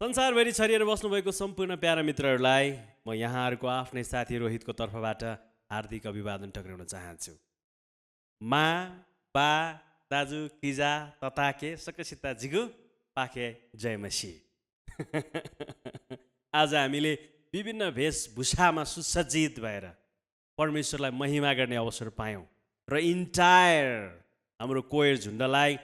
संसारभरि छरिएर बस्नुभएको सम्पूर्ण प्यारा मित्रहरूलाई म यहाँहरूको आफ्नै साथी रोहितको तर्फबाट हार्दिक अभिवादन टक्राउन चाहन्छु। मा बा दाजु किजा तताके सकसिता जिगु पाखे जयमसी। आज हामीले विभिन्न वेशभूषामा सुसज्जित भएर परमेश्वरलाई महिमा गर्ने अवसर पायौँ र इन्टायर हाम्रो कोयर झुन्डलाई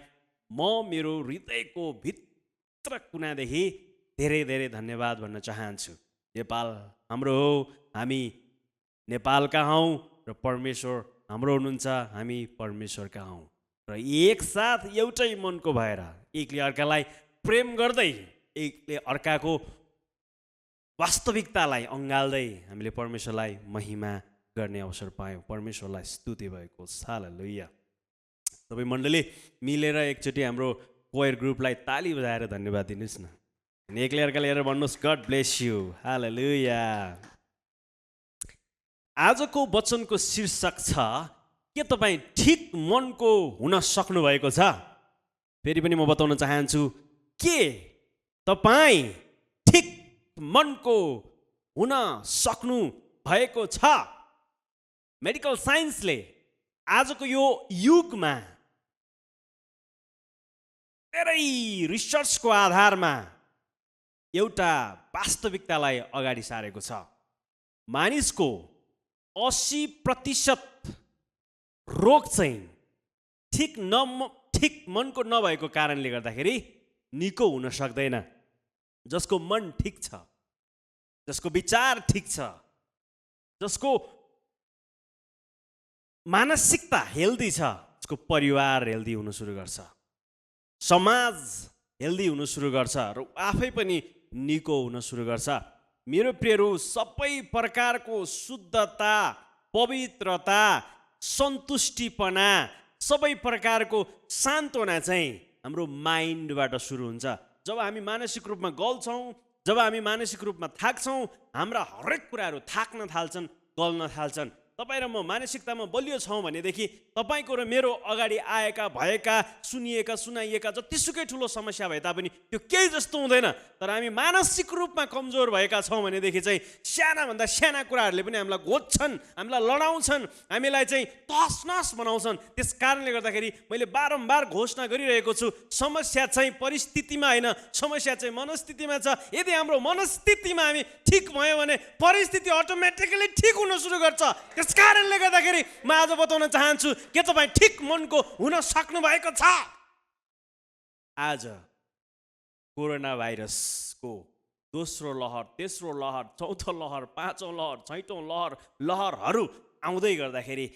म मेरो हृदयको भित्र कुनादेखि धेरै धेरै धन्यवाद भन्न चाहन्छु। नेपाल हाम्रो हो, हामी नेपालका हौँ र परमेश्वर हाम्रो हुनुहुन्छ, हामी परमेश्वरका हौँ र एकसाथ एउटै मनको भएर एकले अर्कालाई प्रेम गर्दै एकले अर्काको वास्तविकतालाई अँगाल्दै हामीले परमेश्वरलाई महिमा गर्ने अवसर पायौँ। परमेश्वरलाई स्तुति भएको हालेलुया। सबै मण्डली मिलेर एकचोटि हाम्रो कोयर ग्रुपलाई ताली बजाएर धन्यवाद दिनुहोस् न। अनि एकले अर्काले हेरेर भन्नुहोस् गड ब्लेस यु। हालेलुया। आजको वचनको शीर्षक छ, के तपाईँ ठिक मनको हुन सक्नुभएको छ? फेरि पनि म बताउन चाहन्छु, के तपाईँ ठिक मनको हुन सक्नु भएको छ? मेडिकल साइन्सले आजको यो युगमा धेरै रिसर्चको आधारमा एउटा वास्तविकतालाई अगाडि सारेको छ। मानिसको 80% रोग चाहिँ ठिक मनको नभएको कारणले गर्दाखेरि निको हुन सक्दैन। जसको मन ठिक छ, जसको विचार ठिक छ, जसको मानसिकता हेल्दी छ, उसको परिवार हेल्दी हुन सुरु गर्छ, समाज हेल्दी हुन सुरु गर्छ र आफै पनि निको हुन सुरु गर्छ। मेरो प्रियहरू, सबै प्रकारको शुद्धता, पवित्रता, सन्तुष्टिपना, सबै प्रकारको सान्त्वना चाहिँ हाम्रो माइन्डबाट सुरु हुन्छ। जब हामी मानसिक रूपमा गल्छौँ, जब हामी मानसिक रूपमा थाक्छौँ, हाम्रा हरेक कुराहरू थाक्न थाल्छन्, गल्न थाल्छन्। तपाईँ र म मानसिकतामा बलियो छौँ भनेदेखि तपाईँको र मेरो अगाडि आएका भएका सुनाइएका जतिसुकै ठुलो समस्या भए तापनि त्यो केही जस्तो हुँदैन। तर हामी मानसिक रूपमा कमजोर भएका छौँ भनेदेखि चाहिँ सानाभन्दा साना कुराहरूले पनि हामीलाई घोच्छन्, हामीलाई लडाउँछन्, हामीलाई चाहिँ तसनस बनाउँछन्। त्यस कारणले गर्दाखेरि मैले बारम्बार घोषणा गरिरहेको छु, समस्या चाहिँ परिस्थितिमा होइन, समस्या चाहिँ मनस्थितिमा छ। यदि हाम्रो मनस्थितिमा हामी ठिक भयो भने परिस्थिति अटोमेटिकली ठिक हुन सुरु गर्छ। त्यस कारणले गर्दाखेरि म आज बताउन चाहन्छु, के तपाईँ ठिक मनको हुन सक्नु भएको छ? आज कोरोना भाइरसको दोस्रो लहर, तेस्रो लहर, चौथो लहर, पाँचौँ लहर, छैटौँ लहरहरू आउँदै गर्दाखेरि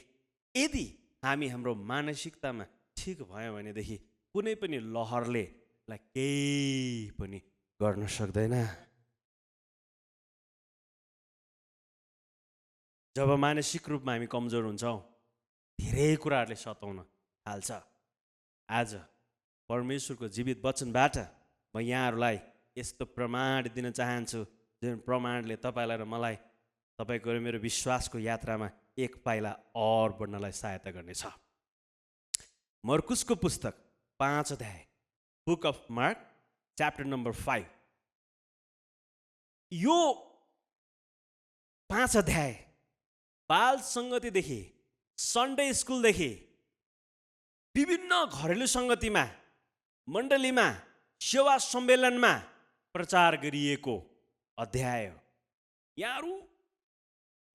यदि हामी हाम्रो मानसिकतामा ठिक भयो भनेदेखि कुनै पनि लहरले केही पनि गर्न सक्दैन। जब मानसिक रूपमा हामी कमजोर हुन्छौँ, धेरै कुराहरूले सताउन थाल्छ। आज परमेश्वरको जीवित वचनबाट म यहाँहरूलाई यस्तो प्रमाण दिन चाहन्छु, जुन प्रमाणले तपाईँलाई र मलाई, तपाईँको र मेरो विश्वासको यात्रामा एक पाइला और बढ्नलाई सहायता गर्नेछ। मर्कुसको पुस्तक 5 अध्याय, book of mark chapter number 5। यो 5 अध्याय बाल सङ्गतिदेखि, सन्डे स्कुलदेखि, विभिन्न घरेलु सङ्गतिमा, मण्डलीमा, सेवा सम्मेलनमा प्रचार गरिएको अध्याय हो। यहाँहरू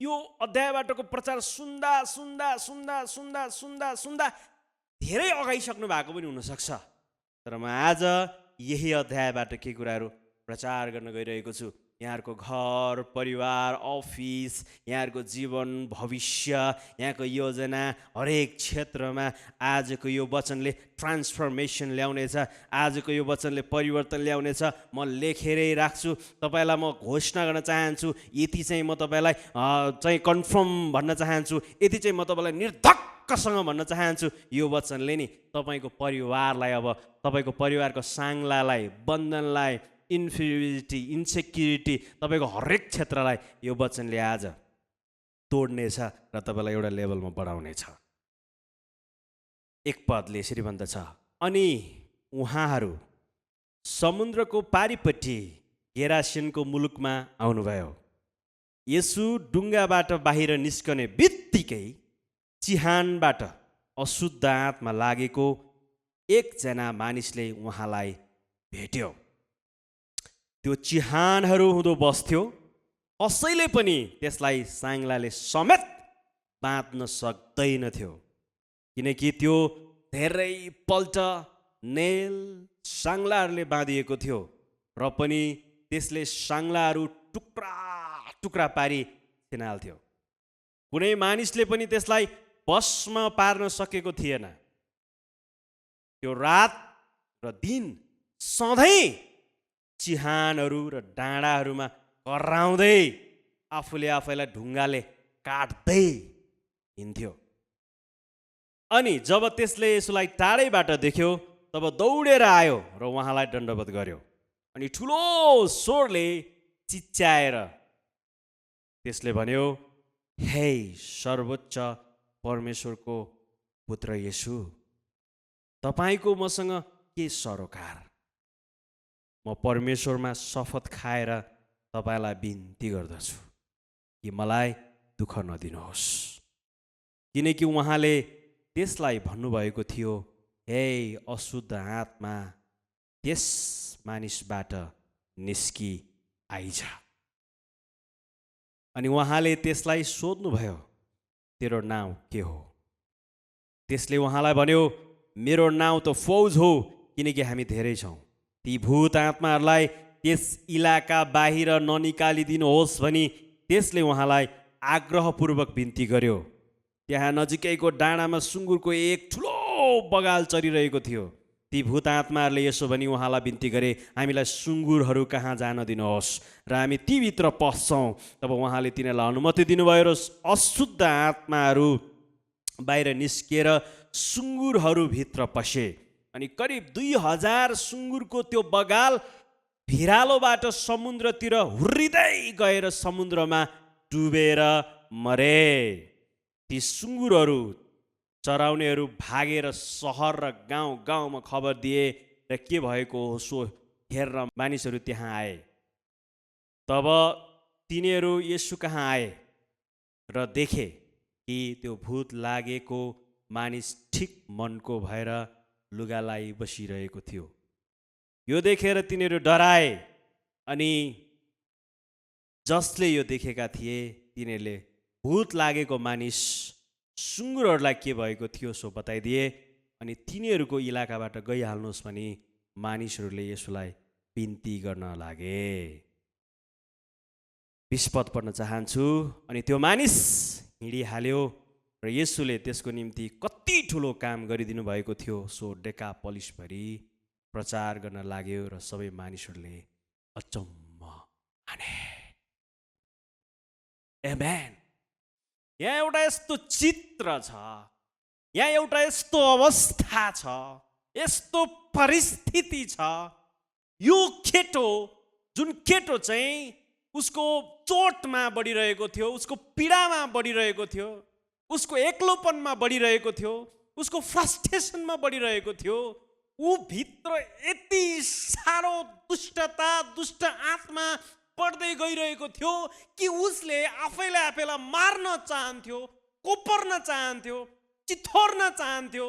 यो अध्यायबाटको प्रचार सुन्दा सुन्दा सुन्दा सुन्दा सुन्दा सुन्दा धेरै अगाइसक्नु भएको पनि हुनसक्छ। तर म आज यही अध्यायबाट के कुराहरू प्रचार गर्न गइरहेको छु। यहाँहरूको घर परिवार, अफिस, यहाँहरूको जीवन, भविष्य, यहाँको योजना, हरेक क्षेत्रमा आजको यो वचनले ट्रान्सफर्मेसन ल्याउनेछ। आजको यो वचनले परिवर्तन ल्याउनेछ। म लेखेरै राख्छु, तपाईँलाई म घोषणा गर्न चाहन्छु, यति चाहिँ म तपाईँलाई चाहिँ कन्फर्म भन्न चाहन्छु, यति चाहिँ म तपाईँलाई निर्धक्कसँग भन्न चाहन्छु, यो वचनले नि तपाईँको परिवारलाई, अब तपाईँको परिवारको साङ्लालाई, बन्धनलाई, इन्फिरियोरिटी, इन्सेक्युरिटी, तपाईँको हरेक क्षेत्रलाई यो वचनले आज तोड्नेछ र तपाईँलाई एउटा लेभलमा बढाउनेछ। एक पदले यसरी भन्दछ, अनि उहाँहरू समुद्रको पारिपट्टि गेरासेनको मुलुकमा आउनुभयो। येशू डुङ्गाबाट बाहिर निस्कने बित्तिकै चिहानबाट अशुद्ध आत्मा लागेको एकजना मानिसले उहाँलाई भेट्यो। त्यो चिहानहरू हुँदो बस्थ्यो। कसैले पनि त्यसलाई साङ्लाले समेत बाँध्न सक्दैनथ्यो, किनकि त्यो धेरै पल्ट नेल साङ्लाहरूले बाँधिएको थियो र पनि त्यसले साङ्लाहरू टुक्रा टुक्रा पारी छिनाल्थ्यो। कुनै मानिसले पनि त्यसलाई वशमा पार्न सकेको थिएन। त्यो रात र दिन सधैँ चिहानहरू र डाँडाहरूमा कराउँदै आफूले आफैलाई ढुङ्गाले काट्दै हिँड्थ्यो। अनि जब त्यसले यसलाई टाढैबाट देख्यो तब दौडेर आयो र उहाँलाई दण्डवत गर्यो। अनि ठुलो स्वरले चिच्याएर त्यसले भन्यो, हे सर्वोच्च परमेश्वरको पुत्र येशू, तपाईँको मसँग के सरोकार? म परमेश्वरमा शपथ खाएर तपाईँलाई बिन्ती गर्दछु कि मलाई दुःख नदिनुहोस्। किनकि उहाँले त्यसलाई भन्नुभएको थियो, हे अशुद्ध आत्मा त्यस मानिसबाट निस्कि आइज। अनि उहाँले त्यसलाई सोध्नुभयो, तेरो नाउँ के हो? त्यसले उहाँलाई भन्यो, मेरो नाउँ त फौज हो, किनकि हामी धेरै छौँ। ती भूत आत्माहरूलाई त्यस इलाका बाहिर ननिकालिदिनुहोस् भनी त्यसले उहाँलाई आग्रहपूर्वक बिन्ती गर्यो। त्यहाँ नजिकैको डाँडामा सुँगुरको एक ठुलो बगाल चरिरहेको थियो। ती भूत आत्माहरूले यसो भनी उहाँलाई बिन्ती गरे, हामीलाई सुँगुरहरू कहाँ जान दिनुहोस् र हामी तीभित्र पस्छौँ। तब उहाँले तिनीहरूलाई अनुमति दिनुभयो र अशुद्ध आत्माहरू बाहिर निस्किएर सुँगुरहरूभित्र पसे। अनि करिब 2000 सुँगुरको त्यो बगाल भिरालोबाट समुद्रतिर हुर्रिँदै गएर समुद्रमा डुबेर मरे। ती सुँगुरहरू चराउनेहरू भागेर सहर र गाउँ गाउँमा खबर दिए र के भएको हो सो हेर्न मानिसहरू त्यहाँ आए। तब तिनीहरू येशू कहाँ आए र देखे कि त्यो भूत लागेको मानिस ठिक मनको भएर लुगालाई बसिरहेको थियो। यो देखेर तिनीहरू डराए। अनि जसले यो देखेका थिए तिनीहरूले भूत लागेको मानिस सुँगुरहरूलाई के भएको थियो सो बताइदिए। अनि तिनीहरूको इलाकाबाट गइहाल्नुहोस् भनी मानिसहरूले यसुलाई बिन्ती गर्न लागे। 20 पद पढ्न चाहन्छु। अनि त्यो मानिस हिँडिहाल्यो र येशूले त्यसको निम्ति कति ठुलो काम गरिदिनु भएको थियो सो डेकापोलिसभरि प्रचार गर्न लाग्यो र सबै मानिसहरूले अचम्म माने। आमेन। यहाँ एउटा यस्तो चित्र छ, यहाँ एउटा यस्तो अवस्था छ, यस्तो परिस्थिति छ। यो केटो, जुन केटो चाहिँ उसको चोटमा बढिरहेको थियो, उसको पीडामा बढिरहेको थियो, उसको एक्लोपनमा बढिरहेको थियो, उसको फ्रस्ट्रेसनमा बढिरहेको थियो। ऊ भित्र यति साह्रो दुष्टता, दुष्ट आत्मा बढ्दै गइरहेको थियो कि उसले आफैलाई मार्न चाहन्थ्यो, कोपर्न चाहन्थ्यो, चिथोर्न चाहन्थ्यो।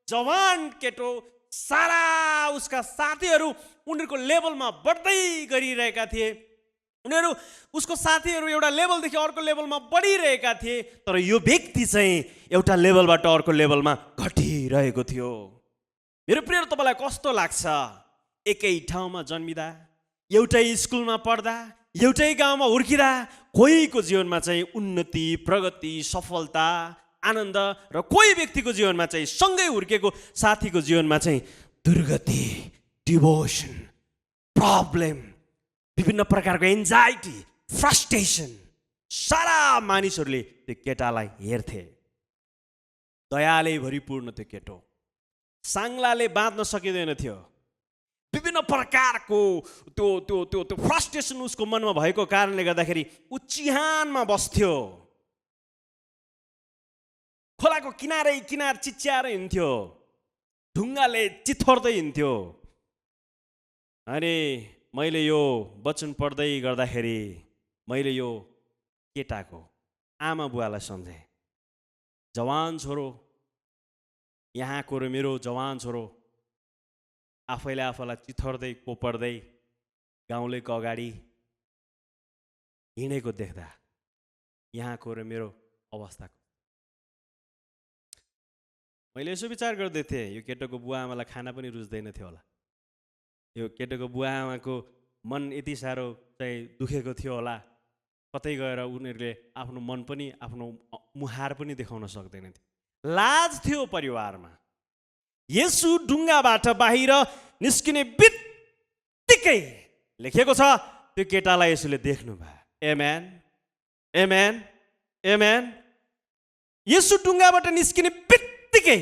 जवान केटो, सारा उसका साथीहरू उनीहरूको लेभलमा बढ्दै गरिरहेका थिए। उनीहरू, उसको साथीहरू एउटा लेभलदेखि अर्को लेभलमा बढिरहेका थिए, तर यो व्यक्ति चाहिँ एउटा लेभलबाट अर्को लेभलमा घटिरहेको थियो। मेरो प्रिय, तपाईँलाई कस्तो लाग्छ? एकै ठाउँमा जन्मिँदा, एउटै स्कुलमा पढ्दा, एउटै गाउँमा हुर्किँदा कोहीको जीवनमा चाहिँ उन्नति, प्रगति, सफलता, आनन्द र कोही व्यक्तिको जीवनमा चाहिँ सँगै हुर्केको साथीको जीवनमा चाहिँ दुर्गति, डिभोसन, प्रब्लम, विभिन्न प्रकारको एन्जाइटी, फ्रस्ट्रेसन। सारा मानिसहरूले त्यो केटालाई हेर्थे। दयाले भरिपूर्ण त्यो केटो, साङ्लाले बाँध्न सकिँदैन थियो। विभिन्न प्रकारको त्यो त्यो त्यो त्यो फ्रस्ट्रेसन उसको मनमा भएको कारणले गर्दाखेरि ऊ चिहानमा बस्थ्यो। खोलाको किनारै किनार चिच्याएर हिँड्थ्यो, ढुङ्गाले चिथोर्दै हिँड्थ्यो। अनि मैले यो वचन पढ्दै गर्दाखेरि मैले यो केटाको आमा बुवालाई सम्झेँ। जवान छोरो, यहाँको र मेरो जवान छोरो आफैले आफैलाई चिथर्दै कोपर्दै गाउँलेको अगाडि हिँडेको देख्दा यहाँको र मेरो अवस्थाको मैले यसो विचार गर्दै थिएँ, यो केटोको बुवा आमालाई खाना पनि रुच्दैन थियो होला, यो केटोको बुवा आमाको मन यति साह्रो चाहिँ दुखेको थियो होला, कतै गएर उनीहरूले आफ्नो मन पनि आफ्नो मुहार पनि देखाउन सक्दैन थियो, लाज थियो परिवारमा। येशू ढुङ्गाबाट बाहिर निस्किने बित्तिकै लेखेको छ त्यो केटालाई येशूले देख्नुभयो। आमेन, आमेन, आमेन। येशू ढुङ्गाबाट निस्किने बित्तिकै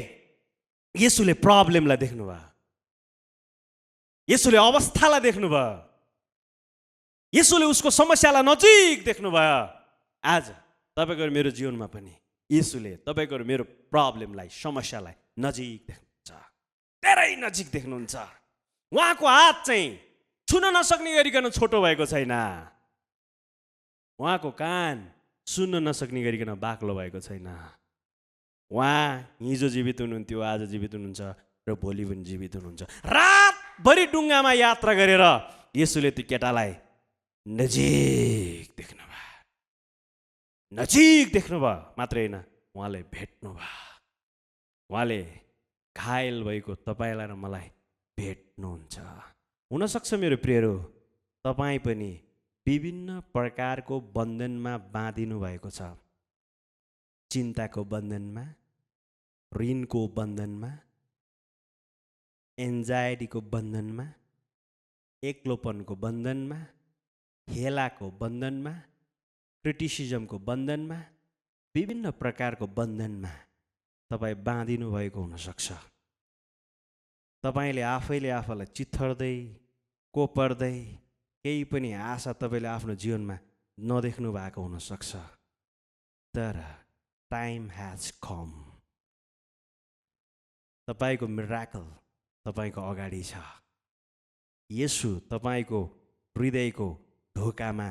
येशूले प्रब्लमलाई देख्नुभयो, येशूले अवस्थालाई देख्नुभयो, येशूले उसको समस्यालाई नजिक देख्नुभयो। आज तपाईँको मेरो जीवनमा पनि येशूले तपाईँको मेरो प्रब्लमलाई समस्यालाई नजिक देख्नुहुन्छ, धेरै नजिक देख्नुहुन्छ। उहाँको हात चाहिँ छुन नसक्ने गरिकन छोटो भएको छैन, उहाँको कान सुन्न नसक्ने गरिकन बाक्लो भएको छैन। उहाँ हिजो जीवित हुनुहुन्थ्यो, आज जीवित हुनुहुन्छ र भोलि पनि जीवित हुनुहुन्छ। रातभरि डुङ्गामा यात्रा गरेर येशूले त्यो केटालाई नजिक देख्नुभयो, नजिक देख्नुभयो मात्रै होइन, उहाँले भेट्नुभयो। उहाँले घायल भएको तपाईँलाई र मलाई भेट्नुहुन्छ। हुनसक्छ मेरो प्रियहरू, तपाईँ पनि विभिन्न प्रकारको बन्धनमा बाँधिनु भएको छ, चिन्ताको बन्धनमा, ऋणको बन्धनमा, एन्जाइटीको बन्धनमा, एक्लोपनको बन्धनमा, हेलाको बन्धनमा, क्रिटिसिजमको बन्धनमा, विभिन्न प्रकारको बन्धनमा तपाईँ बाँधिनु भएको हुनसक्छ। तपाईँले आफैले आफैलाई चिथर्दै कोपर्दै केही पनि आशा तपाईँले आफ्नो जीवनमा नदेख्नु भएको हुनसक्छ। तर टाइम ह्याज कम। तपाईँको मिराकल तपाईँको अगाडि छ। येशू तपाईँको हृदयको ढोकामा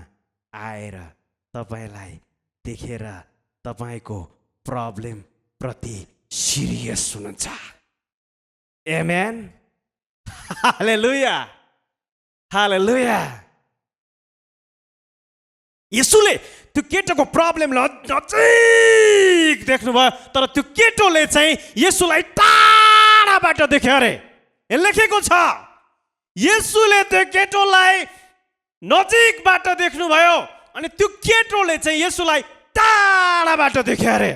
आएर तपाईँलाई देखेर तपाईँको प्रब्लम प्रति सिरियस हुनुहुन्छ। आमेन, हालेलुया, हालेलुया। येशूले त्यो केटोको प्रब्लमलाई नजिक देख्नुभयो, तर त्यो केटोले चाहिँ येशूलाई टाढाबाट देख्यो। अरे लेखेको छ येशूले त्यो केटोलाई नजिकबाट देख्नुभयो अनि त्यो केटोले चाहिँ येशूलाई टाढाबाट देख्यो। अरे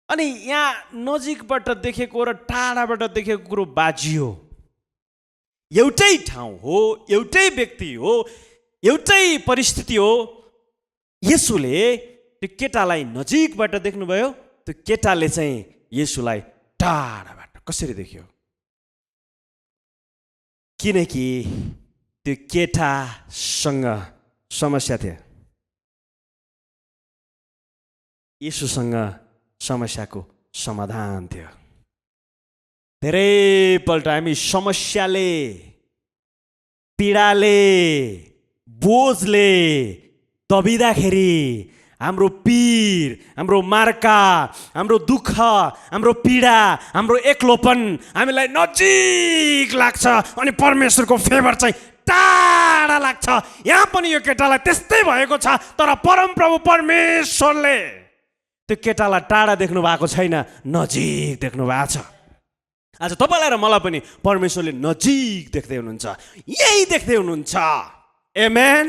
अनि यहाँ नजिकबाट देखेको र टाढाबाट देखेको कुरो बाजियो। एउटै ठाउँ हो, एउटै व्यक्ति हो, एउटै परिस्थिति हो। येशूले त्यो केटालाई नजिकबाट देख्नुभयो, त्यो केटाले चाहिँ येशूलाई टाढाबाट कसरी देख्यो? किनकि त्यो केटासँग समस्या थियो, येशूसँग समस्याको समाधान थियो। धेरैपल्ट हामी समस्याले, पीडाले, बोझले दबिँदाखेरि हाम्रो पीर, हाम्रो मार्का, हाम्रो दुःख, हाम्रो पीडा, हाम्रो एक्लोपन हामीलाई नजिक लाग्छ अनि परमेश्वरको फेभर चाहिँ टाढा लाग्छ। यहाँ पनि यो केटालाई त्यस्तै भएको छ, तर परमप्रभु परमेश्वरले त्यो केटालाई टाढा देख्नु भएको छैन, नजिक देख्नु भएको छ। आज तपाईँलाई र मलाई पनि परमेश्वरले नजिक देख्दै हुनुहुन्छ, यही देख्दै हुनुहुन्छ। आमेन,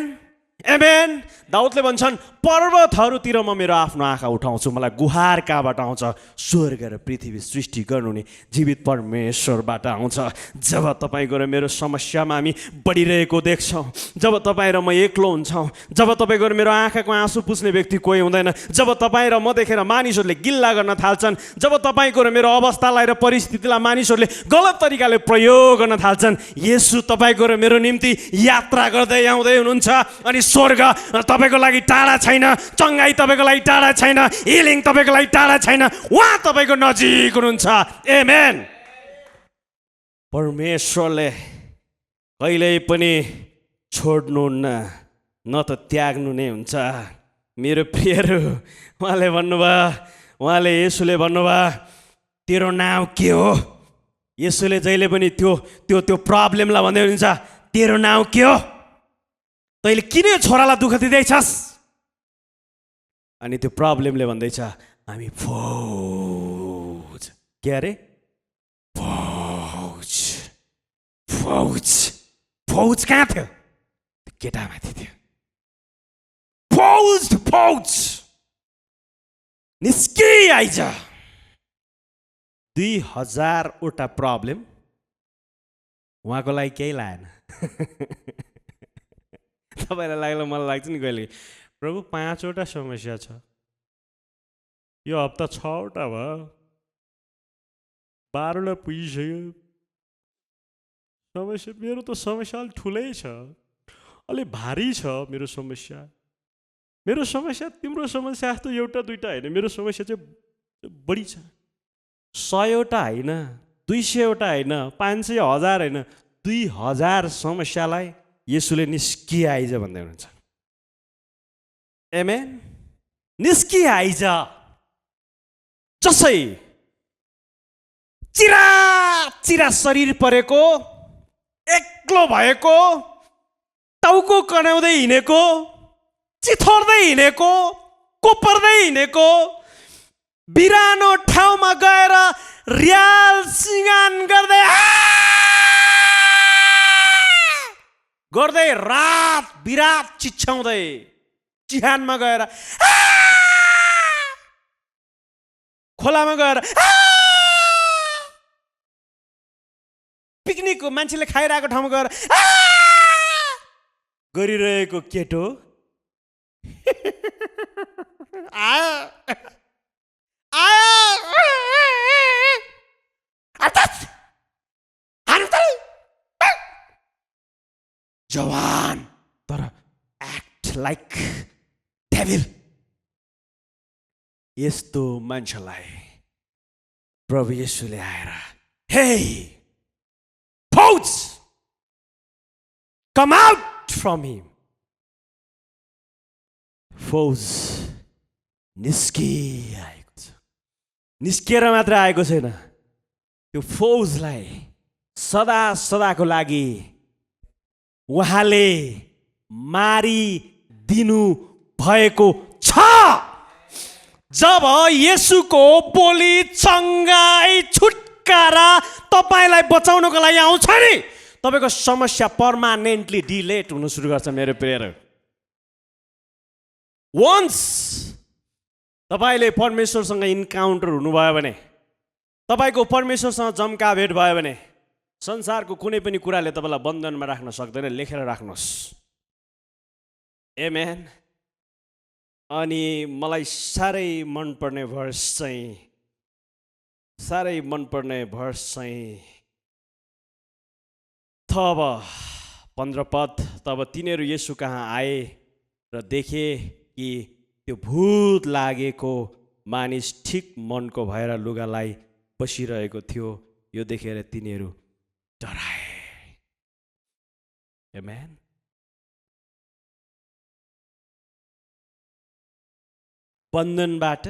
आमेन। दाउदले भन्छन् पर्वतहरूतिर म मेरो आफ्नो आँखा उठाउँछु, मलाई गुहार कहाँबाट आउँछ? स्वर्ग र पृथ्वी सृष्टि गर्नुहुने जीवित परमेश्वरबाट आउँछ। जब तपाईँको र मेरो समस्यामा हामी बढिरहेको देख्छौँ, जब तपाईँ र म एक्लो हुन्छौँ, जब तपाईँको र मेरो आँखाको आँसु पुछ्ने व्यक्ति कोही हुँदैन, जब तपाईँ र म देखेर मानिसहरूले गिल्ला गर्न थाल्छन्, जब तपाईँको र मेरो अवस्थालाई र परिस्थितिलाई मानिसहरूले गलत तरिकाले प्रयोग गर्न थाल्छन्, येशू तपाईँको र मेरो निम्ति यात्रा गर्दै आउँदै हुनुहुन्छ। अनि स्वर्ग तपाईँको लागि टाढा छैन, चङ्गाई तपाईँको लागि टाढा छैन, हिलिङ तपाईँको लागि टाढा छैन, उहाँ तपाईँको नजिक हुनुहुन्छ। आमेन। परमेश्वरले कहिल्यै पनि छोड्नुहुन्न न त त्याग्नु नै हुन्छ। मेरो प्रियहरू, उहाँले भन्नुभयो, उहाँले येशूले भन्नुभयो, तेरो नाम के हो? येशूले जहिले पनि त्यो त्यो त्यो प्रब्लमलाई भन्दै हुनुहुन्छ, तेरो नाम के हो? तैँले किन छोरालाई दुःख दिँदैछस्? अनि त्यो प्रब्लमले भन्दैछ, हामी फौज। के अरे? फौज। फौज फौज कहाँ थियो? केटामाथि थियो। फौज फौज निस्किआइज। 2000वटा प्रब्लम उहाँको लागि केही लागेन। तपाईँलाई लाग्ला, मलाई लाग्छ नि कहिले, प्रभु 5वटा समस्या छ, यो हप्ता 6वटा भयो, 12वटा पुगिसक्यो। समस्या, मेरो त समस्या अलिक ठुलै छ, अलि भारी छ मेरो समस्या। मेरो समस्या तिम्रो समस्या जस्तो एउटा दुईटा होइन, मेरो समस्या चाहिँ बढी छ। 100वटा होइन, 200वटा होइन, 500, 1000 होइन, 2000 समस्यालाई येशूले निस्किआइज भन्दै हुनुहुन्छ। आमेन। निस्किआइज। जसै चिरा चिरा शरीर परेको, एक्लो भएको, टाउको कनाउँदै हिँडेको, चिथोर्दै हिँडेको, कोपर्दै हिँडेको, बिरानो ठाउँमा गएर रियाल सिँगान गर्दै गर्दै रात बिरात चिच्याउँदै चिहानमा गएर खोलामा गएर पिकनिक मान्छेले खाइरहेको ठाउँमा गएर गरिरहेको केटो जवान तर एक्ट लाइक डेभिल। यस्तो मान्छेलाई प्रभु येशूले आएर, हे फौज, कम आउट फ्रम हिम। फौज निस्किआएको छ। निस्किएर मात्र आएको छैन, त्यो फौजलाई सदा सदाको लागि उहाँले मारिदिनु भएको छ। जब येशूको बोली, चङ्गाई, छुटकारा तपाईँलाई बचाउनको लागि आउँछ नि, तपाईँको समस्या पर्मानेन्टली डिलेट हुन सुरु गर्छ। मेरो प्रियहरू, वन्स तपाईँले परमेश्वरसँग इन्काउन्टर हुनुभयो भने, तपाईँको परमेश्वरसँग जम्का भेट भयो भने, संसारको कुनै पनि कुराले तपाईँलाई बन्धनमा राख्न सक्दैन। लेखेर राख्नुहोस्। आमेन। अनि मलाई साह्रै मनपर्ने भर्स चाहिँ तब 15 पद, तब तिनीहरू येशू कहाँ आए र देखे कि त्यो भूत लागेको मानिस ठिक मनको भएर लुगालाई बसिरहेको थियो। यो देखेर तिनीहरू डराए। आमेन। बन्धनबाट,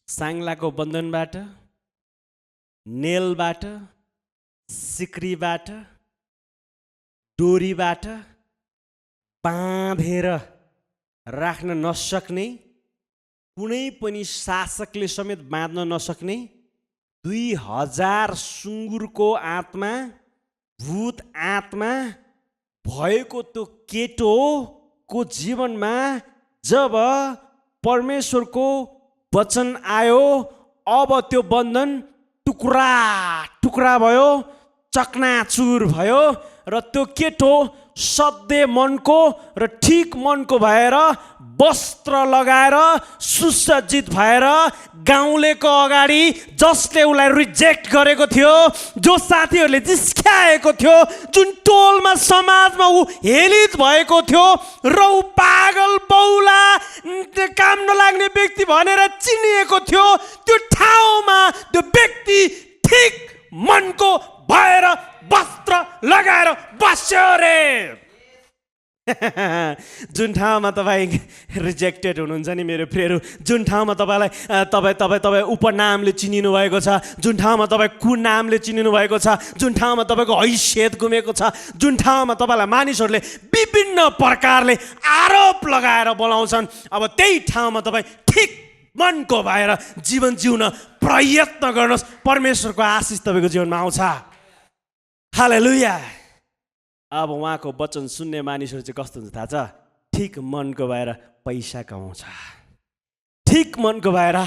साङ्लाको बन्धनबाट, नेलबाट, सिक्रीबाट, डोरीबाट बाँधेर राख्न नसक्ने, कुनै पनि शासकले समेत बाँध्न नसक्ने 2000 सुँगुरको आत्मा, भूत आत्मा भएको त्यो केटोको जीवनमा जब परमेश्वरको वचन आयो, अब त्यो बन्धन टुक्रा टुक्रा भयो, चकनाचुर भयो र त्यो केटो सधैँ मनको र ठिक मनको भएर वस्त्र लगाएर सुसज्जित भएर गाउँलेको अगाडि, जसले उसलाई रिजेक्ट गरेको थियो, जो साथीहरूले जिस्क्याएको थियो, जुन टोलमा समाजमा ऊ हेलित भएको थियो र ऊ पागल बौला काम नलाग्ने व्यक्ति भनेर चिनिएको थियो, त्यो ठाउँमा त्यो व्यक्ति ठिक मनको भएर वस्त्र लगाएर बस्यो रे। जुन ठाउँमा तपाईँ रिजेक्टेड हुनुहुन्छ नि मेरो प्रियहरू, जुन ठाउँमा तपाईँलाई तपाईँ उपनामले चिनिनु भएको छ, जुन ठाउँमा तपाईँ कुन नामले चिनिनु भएको छ, जुन ठाउँमा तपाईँको हैसियत गुमेको छ, जुन ठाउँमा तपाईँलाई मानिसहरूले विभिन्न प्रकारले आरोप लगाएर बोलाउँछन्, अब त्यही ठाउँमा तपाईँ ठिक मनको भएर जीवन जिउन प्रयत्न गर्नुहोस्। परमेश्वरको आशिष तपाईँको जीवनमा आउँछ। हालेलुया। अब उहाँको वचन सुन्ने मानिसहरू चाहिँ कस्तो हुन्छ थाहा छ? ठिक मनको भएर पैसा कमाउँछ, ठिक मनको भएर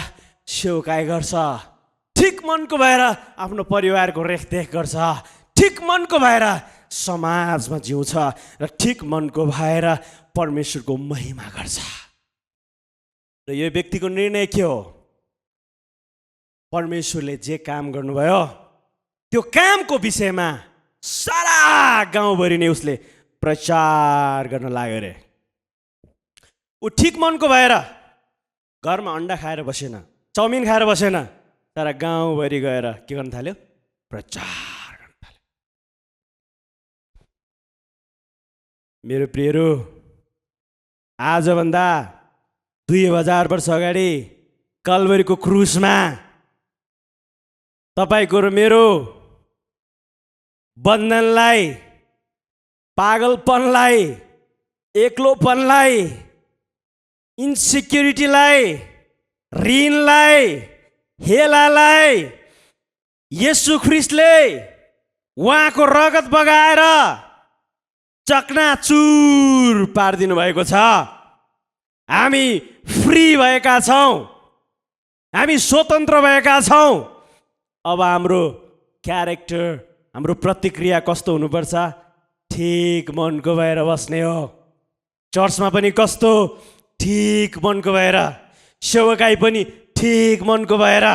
सेवकाई गर्छ, ठिक मनको भएर आफ्नो परिवारको रेखदेख गर्छ, ठिक मनको भएर समाजमा जिउँछ र ठिक मनको भएर परमेश्वरको महिमा गर्छ। र यो व्यक्तिको निर्णय के हो? परमेश्वरले जे काम गर्नुभयो त्यो कामको विषयमा सारा गाउँभरि नै उसले प्रचार गर्न लाग्यो रे। ऊ ठिक मनको भएर घरमा अन्डा खाएर बसेन, चाउमिन खाएर बसेन, तर गाउँभरि गएर के गर्न थाल्यो? प्रचार गर्न थाल्यो। मेरो प्रियहरू, आजभन्दा 2000 वर्ष अगाडि कल्वरीको क्रुसमा तपाईँको र मेरो बन्धनलाई, पागलपनलाई, एक्लोपनलाई, इन्सिक्युरिटीलाई, ऋणलाई, हेलालाई येशू ख्रीष्टले उहाँको रगत बगाएर चकनाचुर पारिदिनु भएको छ। हामी फ्री भएका छौँ, हामी स्वतन्त्र भएका छौँ। अब हाम्रो क्यारेक्टर, हाम्रो प्रतिक्रिया कस्तो हुनुपर्छ? ठिक मनको भएर बस्ने हो। चर्चमा पनि कस्तो? ठिक मनको भएर। सेवकाई पनि ठिक मनको भएर।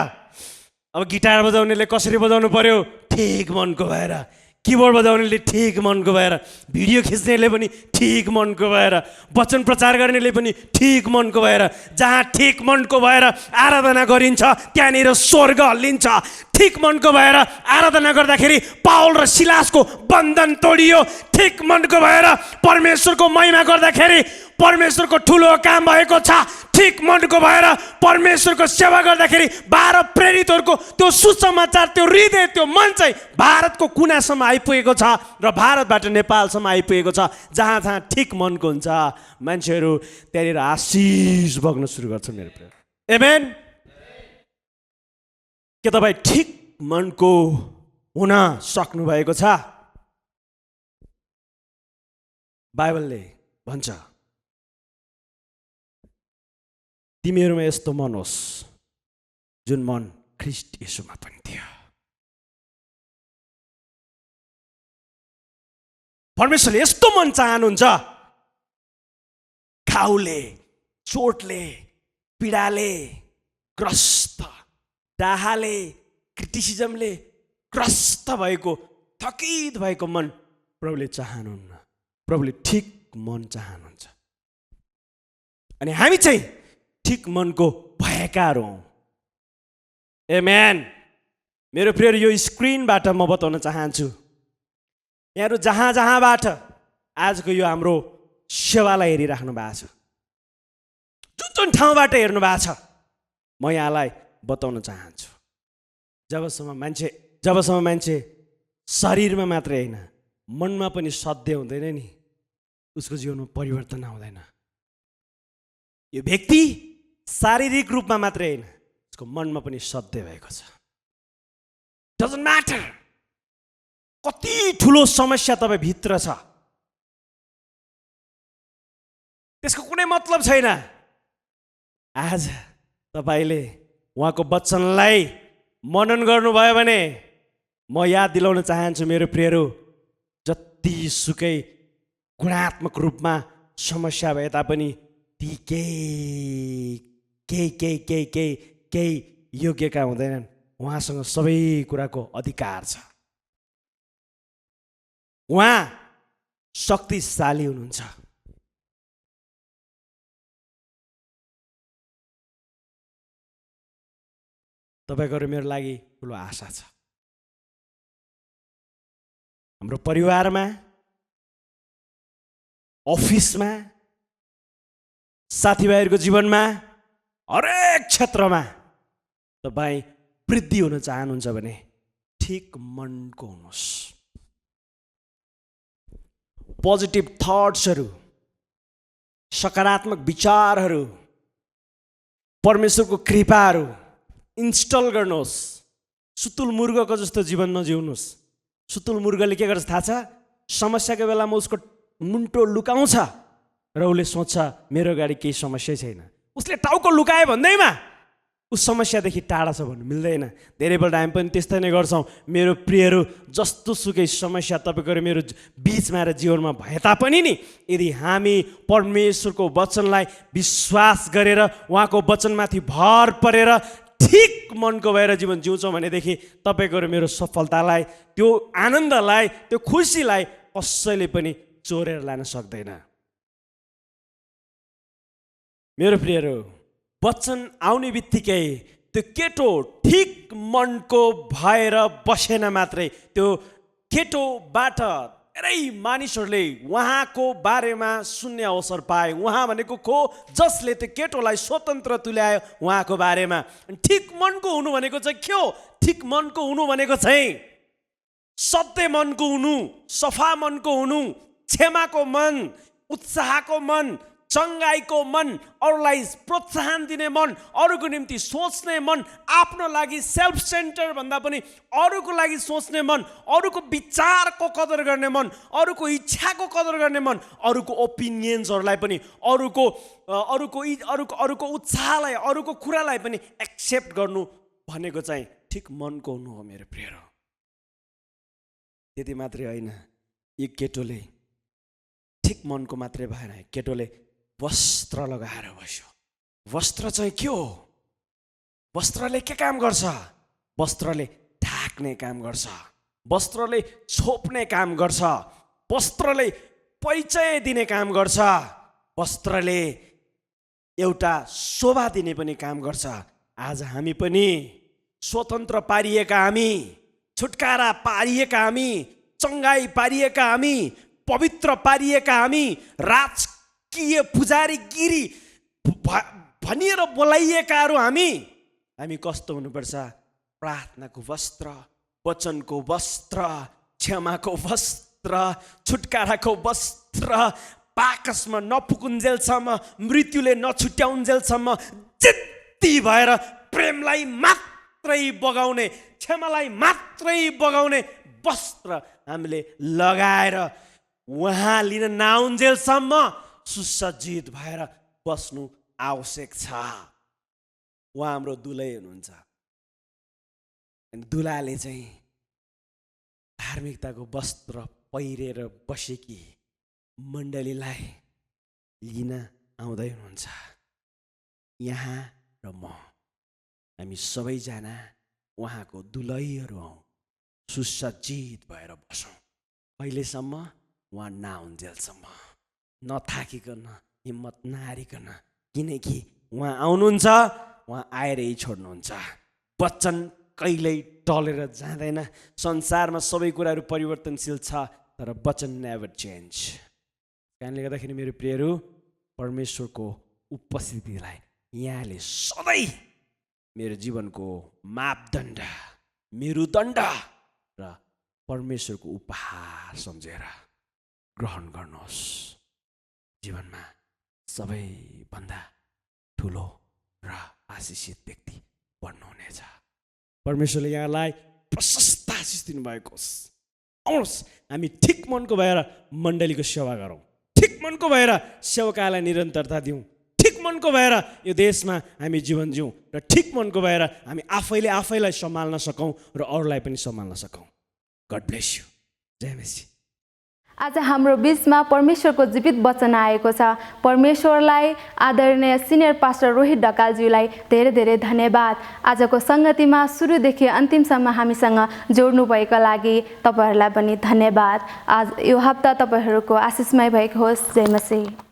अब गिटार बजाउनेले कसरी बजाउनु पर्यो? ठिक मनको भएर। किबोर्ड बजाउनेले ठिक मनको भएर, भिडियो खिच्नेले पनि ठिक मनको भएर, वचन प्रचार गर्नेले पनि ठिक मनको भएर। जहाँ ठिक मनको भएर आराधना गरिन्छ त्यहाँनिर स्वर्ग हल्लिन्छ। ठिक मनको भएर आराधना गर्दाखेरि पाउल र सिलासको बन्धन तोडियो। ठिक मनको भएर परमेश्वरको महिमा गर्दाखेरि परमेश्वरको ठुलो काम भएको छ। ठिक मनको भएर परमेश्वरको सेवा गर्दाखेरि 12 प्रेरितहरूको त्यो सुसमाचार, त्यो हृदय, त्यो मन चाहिँ भारतको कुनासम्म आइपुगेको छ र भारतबाट नेपालसम्म आइपुगेको छ। जहाँ जहाँ ठिक मनको हुन्छ मान्छेहरू त्यहाँनिर आशिष बग्न सुरु गर्छ। मेरो प्रिय, आमेन। के तपाईँ ठिक मनको हुन सक्नु भएको छ? बाइबलले भन्छ तिमीहरूमा यस्तो मन होस् जुन मन ख्रीष्ट येशूमा पनि थियो। परमेश्वरले यस्तो मन चाहनुहुन्छ, घाउले, चोटले, पीडाले ग्रस्त, डाहाले, क्रिटिसिजमले ग्रस्त भएको, थकित भएको मन प्रभुले चाहनुहुन्न। प्रभुले ठिक मन चाहनुहुन्छ। अनि हामी चाहिँ ठिक मनको भएकाहरू हौँ। आमेन। मेरो प्रिय, यो स्क्रिनबाट म बताउन चाहन्छु, यहाँहरू जहाँ जहाँबाट आजको यो हाम्रो सेवालाई हेरिराख्नु भएको छ, जुन जुन ठाउँबाट हेर्नु भएको छ, म यहाँलाई बताउन चाहन्छु, जबसम्म मान्छे शरीरमा मात्रै होइन मनमा पनि सध्य हुँदैन नि, उसको जीवनमा परिवर्तन आउँदैन। यो व्यक्ति शारीरिक रूपमा मात्रै होइन, उसको मनमा पनि सध्य भएको छ। डजन्ट म्याटर कति ठुलो समस्या तपाईँ भित्र छ, त्यसको कुनै मतलब छैन। आज तपाईँले उहाँको वचनलाई मनन गर्नुभयो भने म याद दिलाउन चाहन्छु मेरो प्रियहरू, जतिसुकै गुणात्मक रूपमा समस्या भए तापनि ती केही योग्यका हुँदैनन्। उहाँसँग सबै कुराको अधिकार छ। उहाँ शक्तिशाली हुनुहुन्छ। तपाईँको र मेरो लागि ठुलो आशा छ। हाम्रो परिवारमा, अफिसमा, साथीभाइहरूको जीवनमा, हरेक क्षेत्रमा तपाईँ वृद्धि हुन चाहनुहुन्छ भने ठिक मनको हुनुहोस्। पोजिटिभ थट्सहरू, सकारात्मक विचारहरू, परमेश्वरको कृपाहरू इन्स्टल गर्नुहोस्। सुतुल मुर्गको जस्तो जीवन नजिउनुहोस्। सुतुल मुर्गले के गर्छ थाहा छ? समस्याको बेलामा उसको मुन्टो लुकाउँछ र उसले सोच्छ मेरो अगाडि केही समस्या छैन। उसले टाउको लुकाए भन्दैमा उस समस्यादेखि टाढा छ भन्नु मिल्दैन। धेरैपल्ट हामी पनि त्यस्तै नै गर्छौँ। मेरो प्रियहरू, जस्तो सुकै समस्या तपाईँको र मेरो बिचमा र जीवनमा भए तापनि नि, यदि हामी परमेश्वरको वचनलाई विश्वास गरेर उहाँको वचनमाथि भर परेर ठिक मनको भएर जीवन जिउँछौँ भनेदेखि तपाईँको र मेरो सफलतालाई, त्यो आनन्दलाई, त्यो खुसीलाई कसैले पनि चोरेर लान सक्दैन। मेरो प्रियहरू, वचन आउने बित्तिकै त्यो केटो ठिक मनको भएर बसेन मात्रै, त्यो केटोबाट धेरै मानिसहरूले उहाँको बारेमा सुन्ने अवसर पाए। उहाँ भनेको को? जसले त्यो केटोलाई स्वतन्त्र तुल्यायो उहाँको बारेमा। ठिक मनको हुनु भनेको चाहिँ के हो? ठिक मनको हुनु भनेको चाहिँ सत्य मनको हुनु, सफा मनको हुनु, क्षमाको मन, उत्साहको मन, चङ्गाईको मन, अरूलाई प्रोत्साहन दिने मन, अरूको निम्ति सोच्ने मन, आफ्नो लागि सेल्फ सेन्टर भन्दा पनि अरूको लागि सोच्ने मन, अरूको विचारको कदर गर्ने मन, अरूको इच्छाको कदर गर्ने मन, अरूको ओपिनियन्सहरूलाई पनि, अरूको उत्साहलाई, अरूको कुरालाई पनि एक्सेप्ट गर्नु भनेको चाहिँ ठिक मनको हुनु हो मेरो प्रियहरू। त्यति मात्रै होइन, यो केटोले ठिक मनको मात्रै भएन, केटोले वस्त्र लगाएर बस्यो। वस्त्र चाहिँ के हो? वस्त्रले के काम गर्छ? वस्त्रले ढाक्ने काम गर्छ, वस्त्रले छोप्ने काम गर्छ, वस्त्रले परिचय दिने काम गर्छ, वस्त्रले एउटा शोभा दिने पनि काम गर्छ। आज हामी पनि स्वतन्त्र पारिएका हामी, छुटकारा पारिएका हामी, चङ्गाई पारिएका हामी, पवित्र पारिएका हामी, राजकीय पुजारी गिरी भनिएर बोलाइएकाहरू हामी कस्तो हुनुपर्छ? प्रार्थनाको वस्त्र, वचनको वस्त्र, क्षमाको वस्त्र, छुटकाराको वस्त्र, बाकसमा नपुकुन्जेलसम्म, मृत्युले नछुट्याउन्जेलसम्म जिद्दी भएर प्रेमलाई मात्रै बगाउने, क्षमालाई मात्रै बगाउने वस्त्र हामीले लगाएर उहाँ लिन नआउन्जेलसम्म सुसज्जित भएर बस्नु आवश्यक छ। उहाँ हाम्रो दुलै हुनुहुन्छ। दुलाले चाहिँ धार्मिकताको वस्त्र पहिरेर बसेकी मण्डलीलाई लिन आउँदै हुनुहुन्छ। यहाँ र म, हामी सबैजना उहाँको दुलैहरू हौँ। सुसज्जित भएर बसौँ कहिलेसम्म? उहाँ नआउन्जेलसम्म, नथाकिकन, हिम्मत नहारिकन, किनकि उहाँ आउनुहुन्छ, उहाँ आएरै छोड्नुहुन्छ। वचन कहिल्यै टलेर जाँदैन। संसारमा सबै कुराहरू परिवर्तनशील छ, तर वचन नेभर चेन्ज। कारणले गर्दाखेरि मेरो प्रियहरू, परमेश्वरको उपस्थितिलाई यहाँले सधैँ मेरो जीवनको मापदण्ड, मेरुदण्ड र परमेश्वरको उपहार सम्झेर ग्रहण गर्नुहोस्। जीवनमा सबैभन्दा ठुलो र आशिषित व्यक्ति बन्नुहुनेछ। परमेश्वरले यहाँलाई प्रशस्त आशिष दिनुभएको होस्। आउनुहोस्, हामी ठिक मनको भएर मण्डलीको सेवा गरौँ, ठिक मनको भएर सेवकालाई निरन्तरता दिउँ, ठिक मनको भएर यो देशमा हामी जीवन जिउँ र ठिक मनको भएर हामी आफैलाई सम्हाल्न सकौँ र अरूलाई पनि सम्हाल्न सकौँ। God bless you. जय मसी। आज हाम्रो बीचमा परमेश्वरको जीवित वचन आएको छ। परमेश्वरलाई आदरणीय सिनियर पास्टर रोहित ढकालज्यूलाई धेरै धेरै धन्यवाद। आजको सङ्गतिमा सुरुदेखि अन्तिमसम्म हामीसँग जोड्नु भएको लागि तपाईँहरूलाई पनि धन्यवाद। आज यो हप्ता तपाईँहरूको आशिषमय भएको होस्। जय मसी।